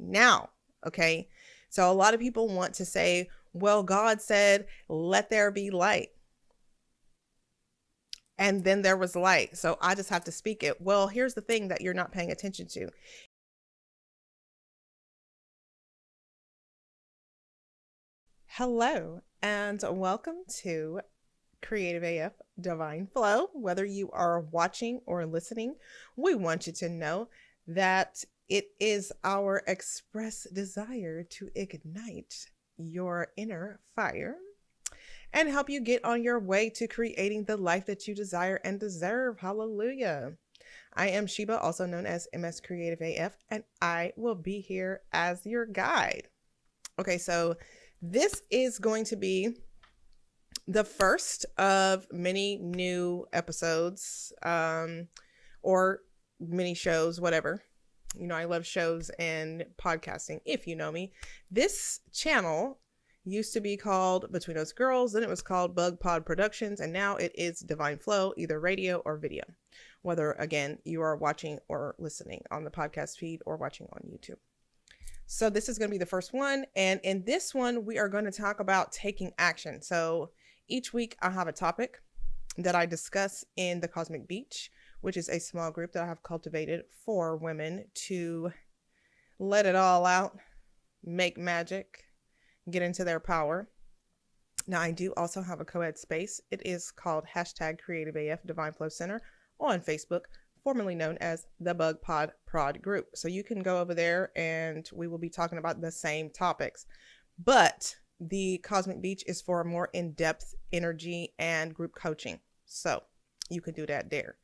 now. Okay. So a lot of people want to say, well, God said, let there be light. And then there was light. So I just have to speak it. Well, here's the thing that you're not paying attention to. Hello, and welcome to Creative AF Divine Flow. Whether you are watching or listening, we want you to know that it is our express desire to ignite your inner fire and help you get on your way to creating the life that you desire and deserve. Hallelujah. I am Sheba, also known as MS Creative AF, and I will be here as your guide. Okay, so this is going to be the first of many new episodes or mini shows, whatever. You know, I love shows and podcasting, if you know me. This channel used to be called Between Us Girls, then it was called Bug Pod Productions, and now it is Divine Flow, either radio or video, whether, again, you are watching or listening on the podcast feed or watching on YouTube. So this is going to be the first one. And in this one, we are going to talk about taking action. So each week I have a topic that I discuss in the Cosmic Beach, which is a small group that I have cultivated for women to let it all out, make magic, get into their power. Now, I do also have a co-ed space. It is called #CreativeAF Divine Flow Center on Facebook, formerly known as the Bug Pod Prod Group. So you can go over there and we will be talking about the same topics. But the Cosmic Beach is for more in-depth energy and group coaching. So you can do that there.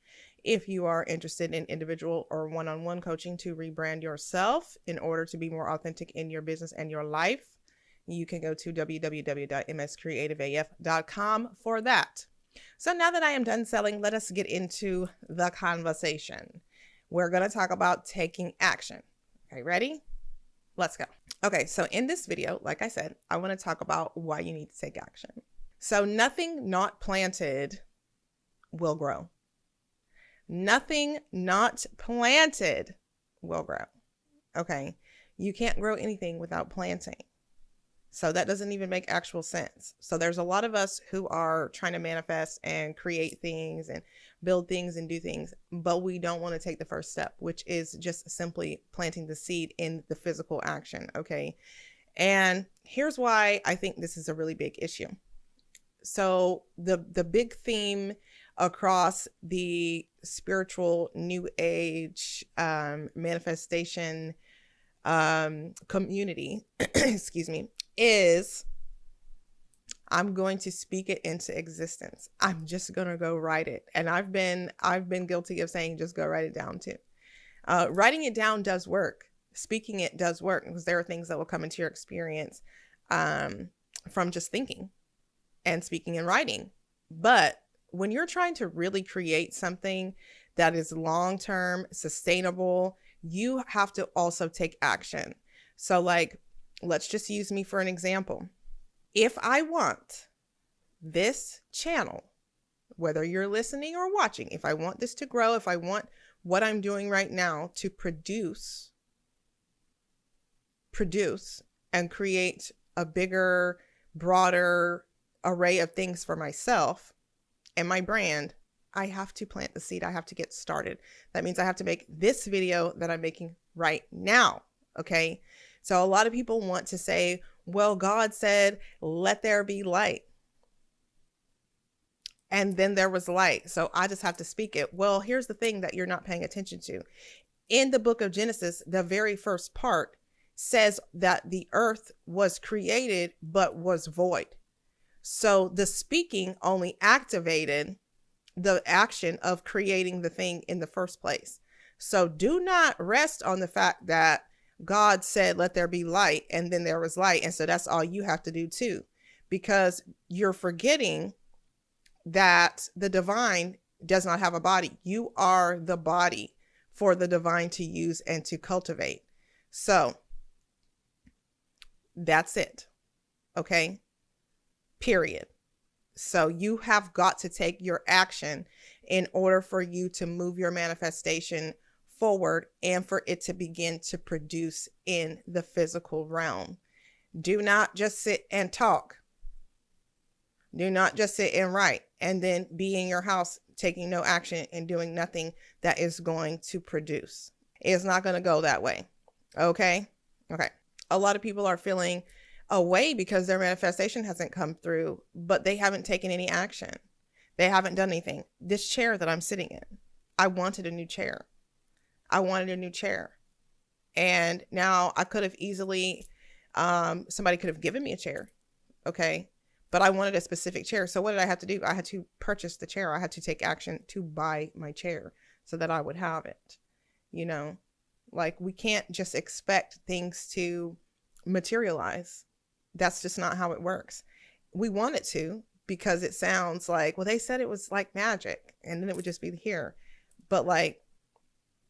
If you are interested in individual or one-on-one coaching to rebrand yourself in order to be more authentic in your business and your life, you can go to www.mscreativeaf.com for that. So now that I am done selling, let us get into the conversation. We're going to talk about taking action. Okay, ready? Let's go. Okay, so in this video, like I said, I want to talk about why you need to take action. So nothing not planted will grow. Nothing not planted will grow. Okay, you can't grow anything without planting. So that doesn't even make actual sense. So there's a lot of us who are trying to manifest and create things and build things and do things, but we don't want to take the first step, which is just simply planting the seed in the physical action. Okay. And here's why I think this is a really big issue. So the big theme across the spiritual new age manifestation community, excuse me, is I'm going to speak it into existence. I'm just going to go write it. And I've been guilty of saying, just go write it down too. Writing it down does work. Speaking it does work because there are things that will come into your experience from just thinking and speaking and writing. But when you're trying to really create something that is long-term, sustainable, you have to also take action. So like, let's just use me for an example. If I want this channel, whether you're listening or watching, if I want this to grow, if I want what I'm doing right now to produce and create a bigger, broader array of things for myself and my brand, I have to plant the seed. I have to get started. That means I have to make this video that I'm making right now. Okay. So a lot of people want to say, well, God said, let there be light. And then there was light. So I just have to speak it. Well, here's the thing that you're not paying attention to. In the book of Genesis, the very first part says that the earth was created, but was void. So the speaking only activated the action of creating the thing in the first place. So do not rest on the fact that God said, let there be light, and then there was light. And so that's all you have to do too, because you're forgetting that the divine does not have a body. You are the body for the divine to use and to cultivate. So that's it. Okay. Period. So you have got to take your action in order for you to move your manifestation forward and for it to begin to produce in the physical realm. Do not just sit and talk. Do not just sit and write and then be in your house taking no action and doing nothing that is going to produce. It's not going to go that way. Okay? Okay. A lot of people are feeling away because their manifestation hasn't come through, but they haven't taken any action. They haven't done anything. This chair that I'm sitting in, I wanted a new chair. I wanted a new chair. And now I could have easily, somebody could have given me a chair. Okay. But I wanted a specific chair. So what did I have to do? I had to purchase the chair. I had to take action to buy my chair so that I would have it. You know, like we can't just expect things to materialize. That's just not how it works. We want it to because it sounds like, well, they said it was like magic and then it would just be here. But like,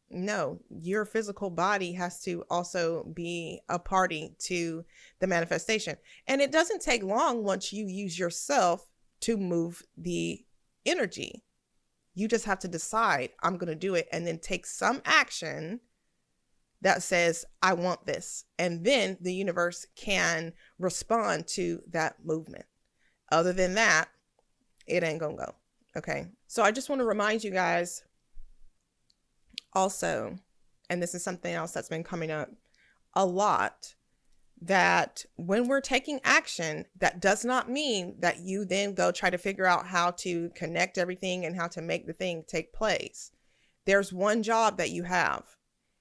no, your physical body has to also be a party to the manifestation. And it doesn't take long once you use yourself to move the energy. You just have to decide, I'm going to do it, and then take some action that says, I want this. And then the universe can respond to that movement. Other than that, it ain't going to go. Okay. So I just want to remind you guys also, and this is something else that's been coming up a lot, that when we're taking action, that does not mean that you then go try to figure out how to connect everything and how to make the thing take place. There's one job that you have.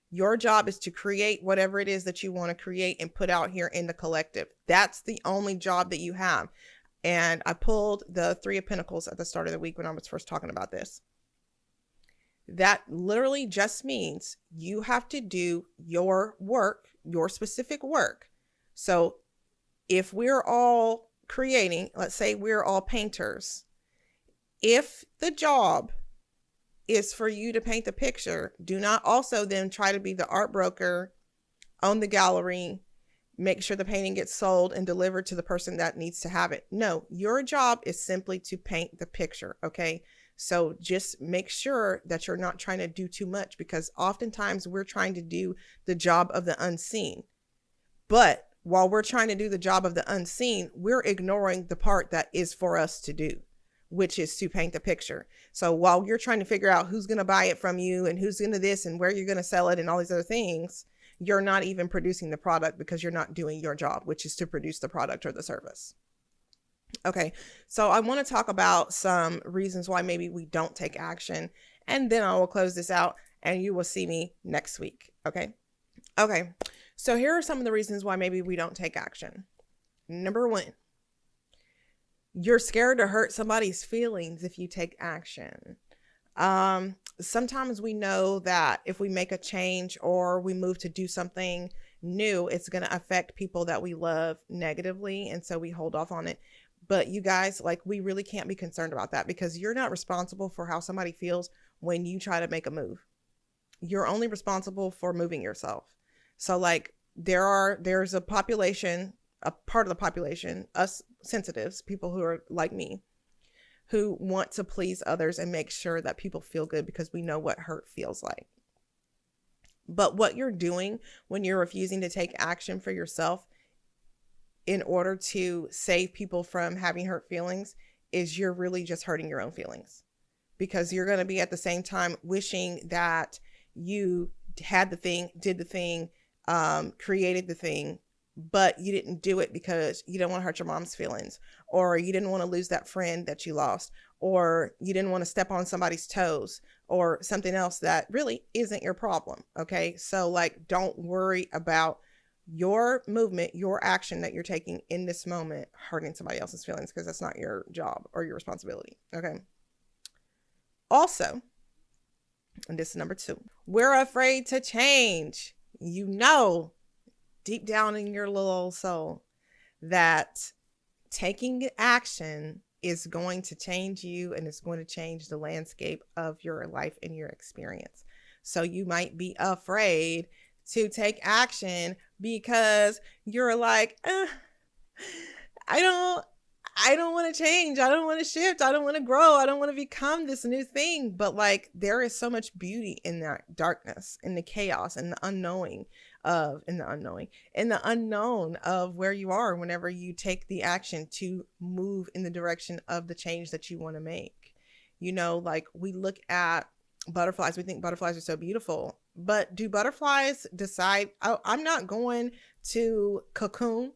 Your job is to create whatever it is that you want to create and put out here in the collective. That's the only job that you have. And I pulled the Three of Pentacles at the start of the week when I was first talking about this. That literally just means you have to do your work, your specific work. So if we're all creating, let's say we're all painters, if the job is for you to paint the picture, do not also then try to be the art broker, own the gallery, make sure the painting gets sold and delivered to the person that needs to have it. No, your job is simply to paint the picture. Okay. So just make sure that you're not trying to do too much, because oftentimes we're trying to do the job of the unseen. But while we're trying to do the job of the unseen, we're ignoring the part that is for us to do, which is to paint the picture. So while you're trying to figure out who's going to buy it from you and who's going to this and where you're going to sell it and all these other things, you're not even producing the product because you're not doing your job, which is to produce the product or the service. Okay, so I want to talk about some reasons why maybe we don't take action, and then I will close this out and you will see me next week. Okay. Okay. So here are some of the reasons why maybe we don't take action. Number one, you're scared to hurt somebody's feelings if you take action. Sometimes we know that if we make a change or we move to do something new, it's going to affect people that we love negatively. And so we hold off on it. But you guys, like, we really can't be concerned about that, because you're not responsible for how somebody feels when you try to make a move. You're only responsible for moving yourself. So like there's a population, a part of the population, us sensitives, people who are like me, who want to please others and make sure that people feel good, because we know what hurt feels like. But what you're doing when you're refusing to take action for yourself in order to save people from having hurt feelings is you're really just hurting your own feelings, because you're going to be at the same time wishing that you had the thing, did the thing, created the thing, but you didn't do it because you didn't want to hurt your mom's feelings, or you didn't want to lose that friend that you lost, or you didn't want to step on somebody's toes, or something else that really isn't your problem. Okay. So like, don't worry about your movement, your action that you're taking in this moment hurting somebody else's feelings, because that's not your job or your responsibility. Okay. Also, and this is number two, we're afraid to change. You know, deep down in your little old soul, that taking action is going to change you, and it's going to change the landscape of your life and your experience. So you might be afraid to take action because you're like, I I don't want to change. I don't want to shift. I don't want to grow. I don't want to become this new thing. But like, there is so much beauty in that darkness, in the chaos, and the unknowing of, in the unknown of where you are whenever you take the action to move in the direction of the change that you want to make. You know, like we look at butterflies, we think butterflies are so beautiful, but do butterflies decide, oh, I'm not going to cocoon?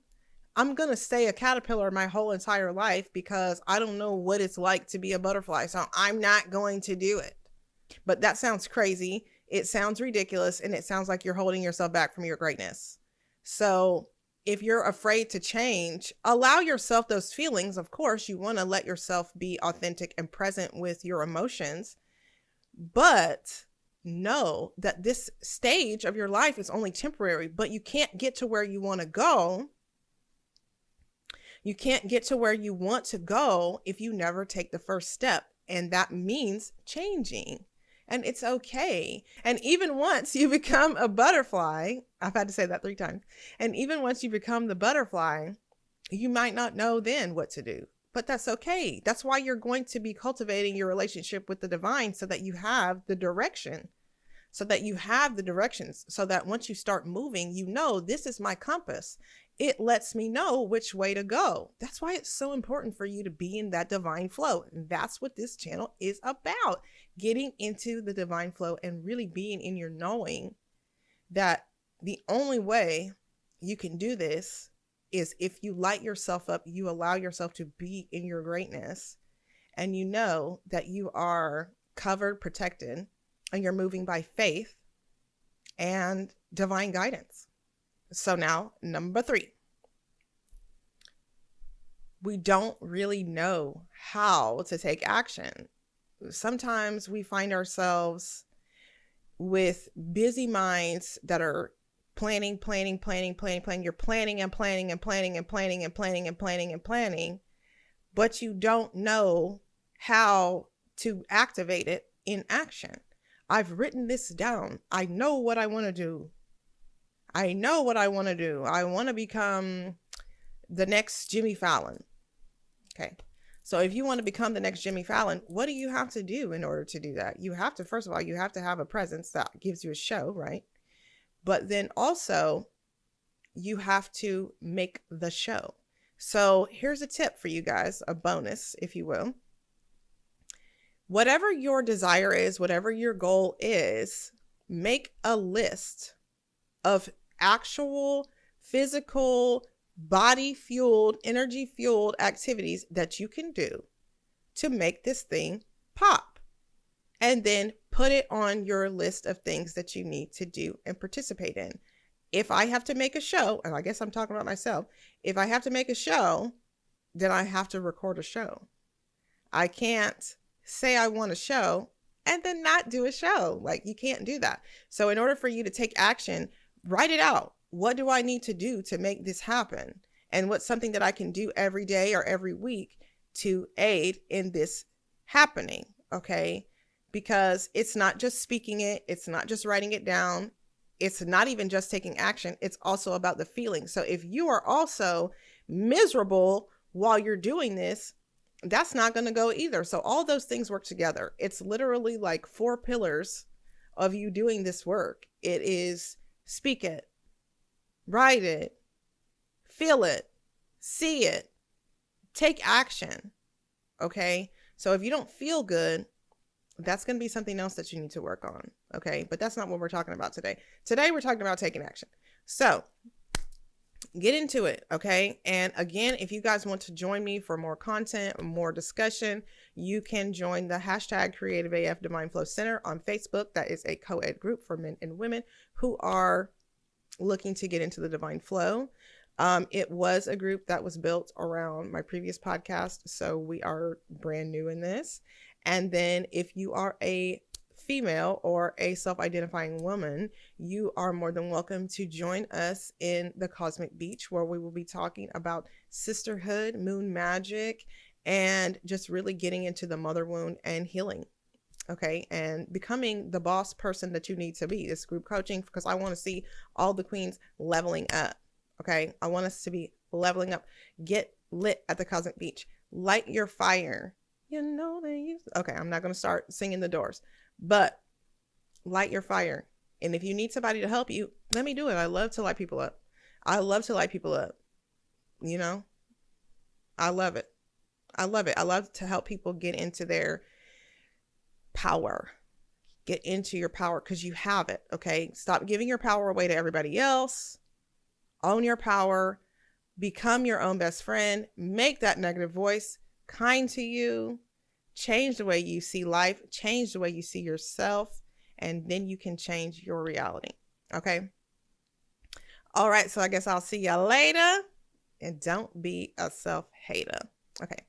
I'm going to stay a caterpillar my whole entire life because I don't know what it's like to be a butterfly. So I'm not going to do it. But that sounds crazy. It sounds ridiculous. And it sounds like you're holding yourself back from your greatness. So if you're afraid to change, allow yourself those feelings. Of course, you want to let yourself be authentic and present with your emotions. But know that this stage of your life is only temporary, but you can't get to where you want to go. You can't get to where you want to go if you never take the first step. And that means changing. And it's okay. And even once you become a butterfly, I've had to say that 3 times. And even once you become the butterfly, you might not know then what to do. But that's okay. That's why you're going to be cultivating your relationship with the divine so that you have the direction. So that you have the directions. So that once you start moving, you know, this is my compass. It lets me know which way to go. That's why it's so important for you to be in that divine flow. And that's what this channel is about. Getting into the divine flow and really being in your knowing that the only way you can do this is if you light yourself up, you allow yourself to be in your greatness, and you know that you are covered, protected, and you're moving by faith and divine guidance. So now, number 3, we don't really know how to take action. Sometimes we find ourselves with busy minds that are planning. You're planning and planning, but you don't know how to activate it in action. I've written this down. I know what I want to do. I want to become the next Jimmy Fallon. Okay. So if you want to become the next Jimmy Fallon, what do you have to do in order to do that? You have to, first of all, you have to have a presence that gives you a show, right? But then also you have to make the show. So here's a tip for you guys, a bonus, if you will. Whatever your desire is, whatever your goal is, make a list of actual physical, body fueled, energy fueled activities that you can do to make this thing pop. And then put it on your list of things that you need to do and participate in. If I have to make a show, and I guess I'm talking about myself, if I have to make a show, then I have to record a show. I can't say I want a show and then not do a show. Like, you can't do that. So in order for you to take action, write it out. What do I need to do to make this happen? And what's something that I can do every day or every week to aid in this happening? Okay. Because it's not just speaking it. It's not just writing it down. It's not even just taking action. It's also about the feeling. So if you are also miserable while you're doing this, that's not going to go either. So all those things work together. It's literally like 4 pillars of you doing this work. It is speak it, write it, feel it, see it, take action. Okay. So if you don't feel good, that's going to be something else that you need to work on. Okay. But that's not what we're talking about today. Today, we're talking about taking action. So get into it. Okay. And again, if you guys want to join me for more content, more discussion, you can join the hashtag Creative AF Divine Flow Center on Facebook. That is a co-ed group for men and women who are looking to get into the divine flow. It was a group that was built around my previous podcast. So we are brand new in this. And then if you are a female or a self-identifying woman, you are more than welcome to join us in the Cosmic Beach, where we will be talking about sisterhood, moon magic, and just really getting into the mother wound and healing. Okay. And becoming the boss person that you need to be. This group coaching, because I want to see all the queens leveling up. Okay. I want us to be leveling up, get lit at the cosmic beach. Light your fire. You know they use. Okay, I'm not going to start singing the Doors, but light your fire. And if you need somebody to help you, let me do it. I love to light people up. I love to light people up. You know, I love it. I love it. I love to help people get into their power. Get into your power because you have it. Okay. Stop giving your power away to everybody else. Own your power. Become your own best friend. Make that negative voice kind to you. Change the way you see life. Change the way you see yourself. And then you can change your reality. Okay. All right. So I guess I'll see you later. And don't be a self-hater. Okay.